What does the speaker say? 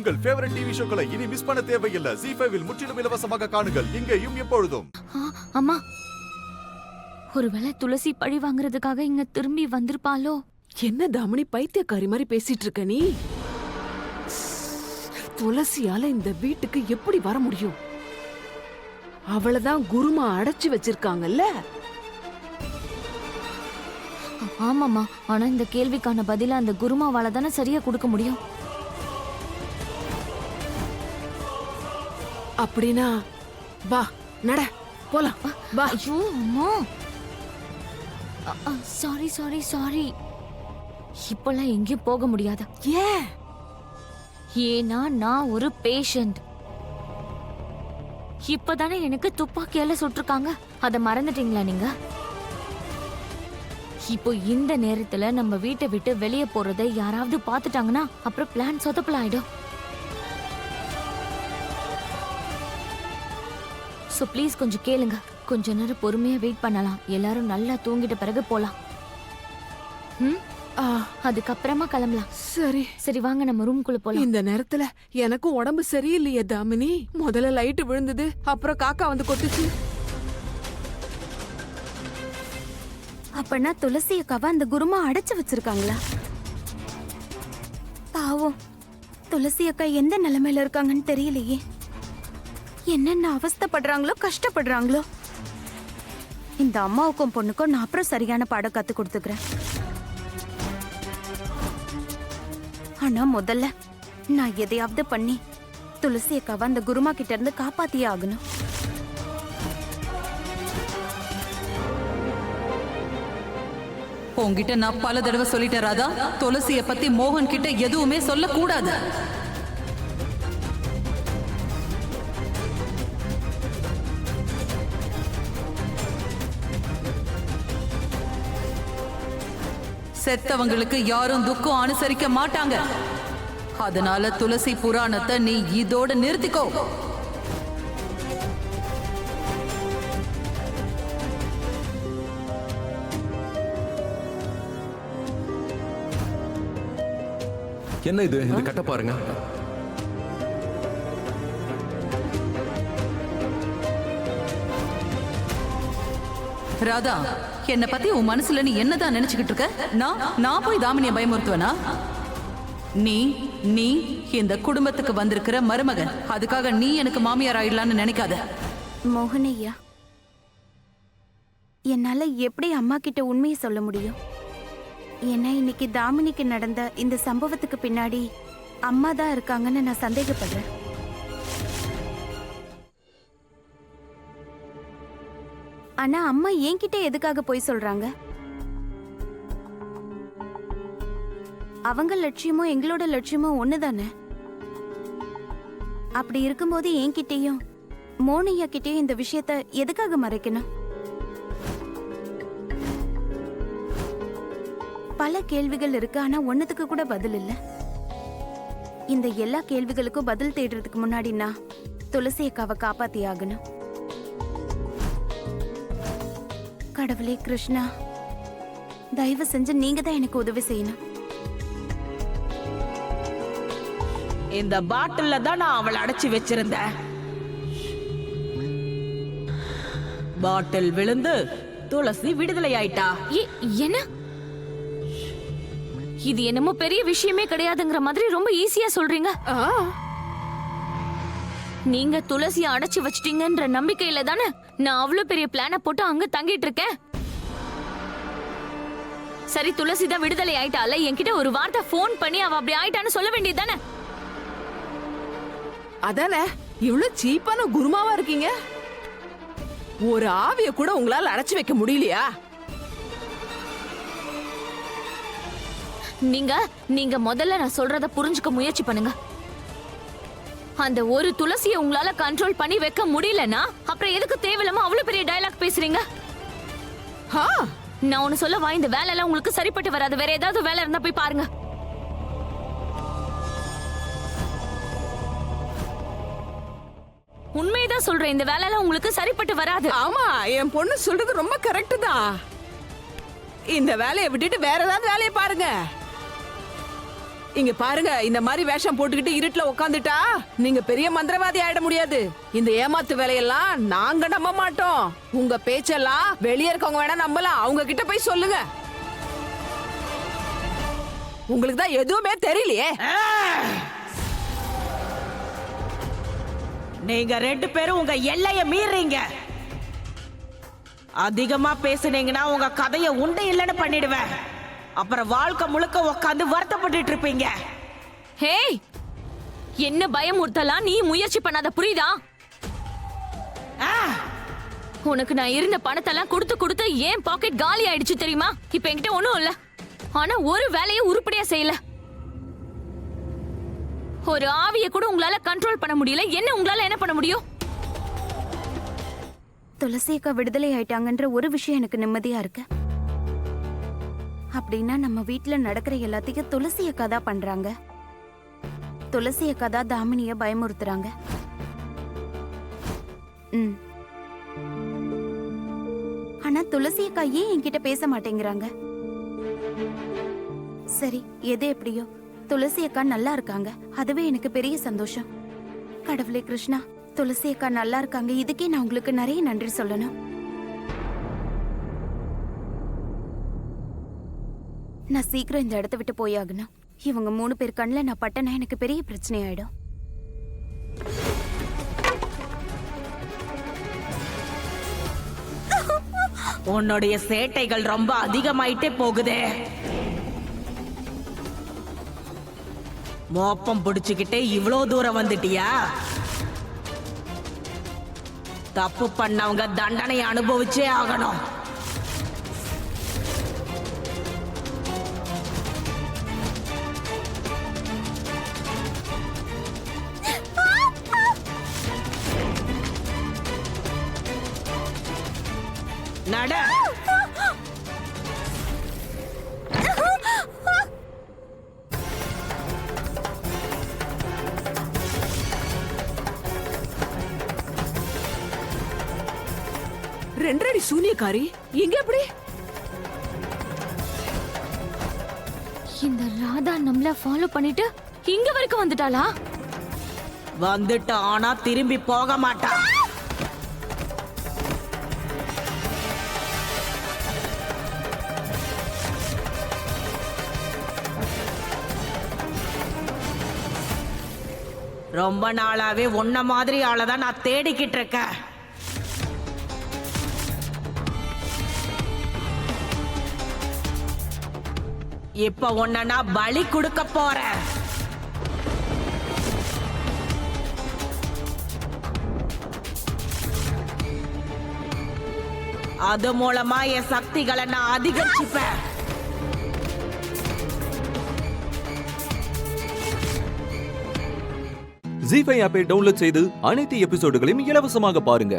உங்கள் favourite TV ஷோக்களை இனி miss பண்ண தேவையில்லை. ZEE5 இல் முற்றிலும் இலவசமாக காணுங்கள், இங்கேயும் எப்பொழுதும். அம்மா, ஒருவேளை துளசி பழி வாங்குறதுக்காக இங்க திரும்பி வந்திருப்பாளோ? என்ன தாமினி பைத்தியக்காரி மாதிரி பேசிட்டு இருக்க நீ? துளசியால இந்த வீட்டுக்கு எப்படி வர முடியும்? அவளதான் குருமா அடைச்சு வச்சிருக்காங்கல்ல. ஆமாமா, ஆனா இந்த கேள்விக்கான பதில அந்த குருமாவால தானே சரியா கொடுக்க முடியும். அப்படின்னா வா, நட போலாம் வா. ஐயோ அம்மா, சாரி சாரி சாரி, இப்பெல்லாம் எங்கேயும் போக முடியாது. ஏன்? ஏன்னா நான் ஒரு பேஷண்ட். இப்பதானே எனக்கு துப்பாக்கியால சுட்டிருக்காங்க, அத மறந்துட்டீங்களா நீங்க? இப்போ இந்த நேரத்துல நம்ம வீட்டை விட்டு வெளியே போறதை யாராவது பாத்துட்டாங்கன்னா அப்புறம் பிளான் சொதப்பல் ஆயிடும். சோ ப்ளீஸ் கொஞ்சம் கேளுங்க, கொஞ்ச நேரம் பொறுமையா வெயிட் பண்ணலாம். எல்லாரும் நல்லா தூங்கிட்ட பிறகு போலாம். அதுக்கப்புறமா கிளம்பலாம். சரி சரி, வாங்க நம்ம ரூம்குள்ள போலாம். இந்த நேரத்துல எனக்கும் உடம்பு சரியில்லையே தாமினி. முதல்ல லைட் விழுந்தது, அப்புறம் காக்கா வந்து கொட்டுச்சு. அப்பனா துளசி அக்காவை அந்த குருமா அடைச்சு வச்சிருக்காங்களா? பாவம், துளசி அக்கா எந்த நிலைமையில இருக்காங்கன்னு தெரியலையே. என்னென்ன அவஸ்தைப்படுறாங்களோ, கஷ்டப்படுறாங்களோ. இந்த அம்மாவுக்கும் பொண்ணுக்கும் நான் அப்புறம் சரியான பாடம் கத்து கொடுத்துக்கிறேன். ஆனா முதல்ல நான் எதையாவது பண்ணி துளசி அக்காவை அந்த குருமா கிட்ட இருந்து காப்பாத்தியே ஆகணும். உன்கிட்ட நான் பல தடவை சொல்லிட்டேன் ராதா, துளசிய பத்தி மோகன் கிட்ட எதுவுமே சொல்லக்கூடாது. செத்தவங்களுக்கு யாரும் துக்கம் அனுசரிக்க மாட்டாங்க. அதனால துளசி புராணத்தை நீ இதோட நிறுத்திக்கோ. என்ன இது? இந்த கட்ட பாருங்க. ராதா, என்ன பத்தி உன் மனசுல நீ என்னதான் நினைச்சுக்கிட்டு இருக்க? நான் போய் தாமினியை பயமுறுத்துவனா? நீ நீ இந்த குடும்பத்துக்கு வந்திருக்கிற மருமகன், அதுக்காக நீ எனக்கு மாமியார் ஆயிடலான்னு நினைக்காத. மோகனையா, என்னால எப்படி அம்மா கிட்ட உண்மையை சொல்ல முடியும்? ஏன்னா இன்னைக்கு தாமினிக்கு நடந்த இந்த சம்பவத்துக்கு பின்னாடி அம்மா தான் இருக்காங்கன்னு நான் சந்தேகப்படுறேன். ஆனா அம்மா என்கிட்ட எதுக்காக போய் சொல்றாங்க? அவங்க லட்சியமும் எங்களோட லட்சியமும் ஒண்ணுதானே. அப்படி இருக்கும்போது என்கிட்டயும் மோனையா கிட்டயும் இந்த விஷயத்த எதுக்காக மறைக்கணும்? பல கேள்விகள் இருக்கு, ஆனா ஒன்னதுக்கு கூட பதில் இல்ல. இந்த எல்லா கேள்விகளுக்கும் பதில் தேடுறதுக்கு முன்னாடி நான் துளசி அக்காவை காப்பாத்தி ஆகணும். கடவுளே கிருஷ்ணா, தயவு செஞ்சு நீங்க தான் எனக்கு உதவி செய்யணும். இந்த பாட்டில்ல தான் நான் அவளை அடைச்சு வச்சிருந்தேன். பாட்டில் விழுந்து துளசி விடுதலை ஆயிட்டா. என்ன இது? என்னமோ பெரிய விஷயமே கிடையாதுங்கிற மாதிரி ரொம்ப ஈஸியா சொல்றீங்க. நீங்க துளசியை அடைச்சு வச்சிட்டீங்கன்ற நம்பிக்கையில தானே நான் அவ்வளவு பெரிய பிளான போட்டு அங்க தங்கிட்டு இருக்கேன். சரி, துளசி தான் விடுதலை ஆயிட்டால, என்கிட்ட ஒரு வார்த்தை போன் பண்ணி அவ அப்படி ஆயிட்டான்னு சொல்ல வேண்டியது தானே? அதானே இவ்வளவு சீப்பான குருமாவா இருக்கீங்க? ஒரு ஆவிய கூட உங்களால அடைச்சு வைக்க முடியலையா? நீங்க முதல்ல நான் சொல்றத புரிஞ்சுக்க முயற்சி பண்ணுங்க. அந்த ஒரு துளசியை உங்களால கண்ட்ரோல் பண்ணி வைக்க முடியலனா அப்புறம் எதுக்கு தேவையில்லாம அவ்வளவு பெரிய டயலாக் பேசுறீங்க? நான் ஒன்னு சொல்லவா, இந்த வேலை எல்லாம் உங்களுக்கு சரிப்பட்டு வராது. வேற ஏதாவது வேலை இருந்தா போய் பாருங்க. உண்மைதான் சொல்றேன், இந்த வேலை எல்லாம் உங்களுக்கு சரிப்பட்டு வராது. ஆமா, என் பொண்ணு சொல்றது ரொம்ப கரெக்ட் தான். இந்த வேலையை விட்டுட்டு வேற ஏதாவது வேலையை பாருங்க. இங்க பாருங்க, இந்த மாதிரி வேஷம் போட்டுக்கிட்டு இருட்டுல உட்காந்துட்டா நீங்க பெரிய மந்திரவாதி ஆயிட முடியாது. இந்த ஏமாத்து வேலையெல்லாம் நாங்க நம்ப மாட்டோம். உங்க பேச்செல்லாம் வெளியே இருக்கவங்க வேணா நம்பலாம். அவங்க கிட்ட போய் சொல்லுங்க. உங்களுக்கு தான் எதுவுமே தெரியலையே. நீங்க 2 பேரும் உங்க எல்லைய மீறீங்க. அதிகமா பேசுனீங்கன்னா உங்க கதைய உண்டை இல்லைன்னு பண்ணிடுவேன். அப்புறம் வாழ்க்கை முழுக்க உட்காந்து வருத்தப்பட்டு இருப்பீங்க. ஹேய், என்ன பயமுறுத்தலாம் நீ முயற்சி பண்ணாத, புரியுதா? உனக்கு நான் இருந்த பணத்தெல்லாம் கொடுத்து ஏன் பாக்கெட் காலி ஆயிடுச்சு தெரியுமா? இப்ப என்கிட்ட ஒண்ணும் இல்ல. ஆனா ஒரு வேலையை உருப்படியா செய்யல. ஒரு ஆவிய கூட உங்களால கண்ட்ரோல் பண்ண முடியல. என்ன உங்களால என்ன பண்ண முடியும்? துளசி அக்கா விடுதலை ஆயிட்டாங்கன்ற ஒரு விஷயம் எனக்கு நிம்மதியா இருக்கு. அப்படின்னா நம்ம வீட்ல நடக்கிற எல்லாத்தையும் துளசி அக்கா தான் பண்றாங்க. துளசி அக்கா தான் தாமினிய பயமுறுத்துறாங்க. ஆனா துளசி அக்கா ஏன் என்கிட்ட பேச மாட்டேங்கிறாங்க? சரி, எது எப்படியோ துளசி அக்கா நல்லா இருக்காங்க. அதுவே எனக்கு பெரிய சந்தோஷம். கடவுளே கிருஷ்ணா, துளசி அக்கா நல்லா இருக்காங்க. இதுக்கே நான் உங்களுக்கு நிறைய நன்றி சொல்லணும். நான் சீக்கிரம் இந்த இடத்த விட்டு போயாகணும். இவங்க 3 பேர் கண்ணில் நான் பட்டனா எனக்கு பெரிய பிரச்சனை ஆயிடும். உன்னுடைய சேட்டைகள் ரொம்ப அதிகமாயிட்டே போகுதே. மோப்பம் பிடிச்சுக்கிட்டே இவ்வளோ தூரம் வந்துட்டியா? தப்பு பண்ணவங்க தண்டனையை அனுபவிச்சே ஆகணும். நட. ரெண்டடி சூனியக்காரி இங்க எப்படி? இந்த ராதா நம்மள ஃபாலோ பண்ணிட்டு இங்க வரைக்கும் வந்துட்டாளா? வந்துட்டு ஆனா திரும்பி போக மாட்டா. ரொம்ப நாளாவே உன்ன மாதிரி ஆளதான் நான் தேடிக்கிட்டு இருக்கேன். இப்ப உன்ன நான் பலி கொடுக்க போறேன். அது மூலமா என் சக்திகளை நான் அதிகரிச்சுப்பேன். ஜீ5 ஆப்பை டவுன்லோட் செய்து அனைத்து எபிசோடுகளையும் இலவசமாக பாருங்க.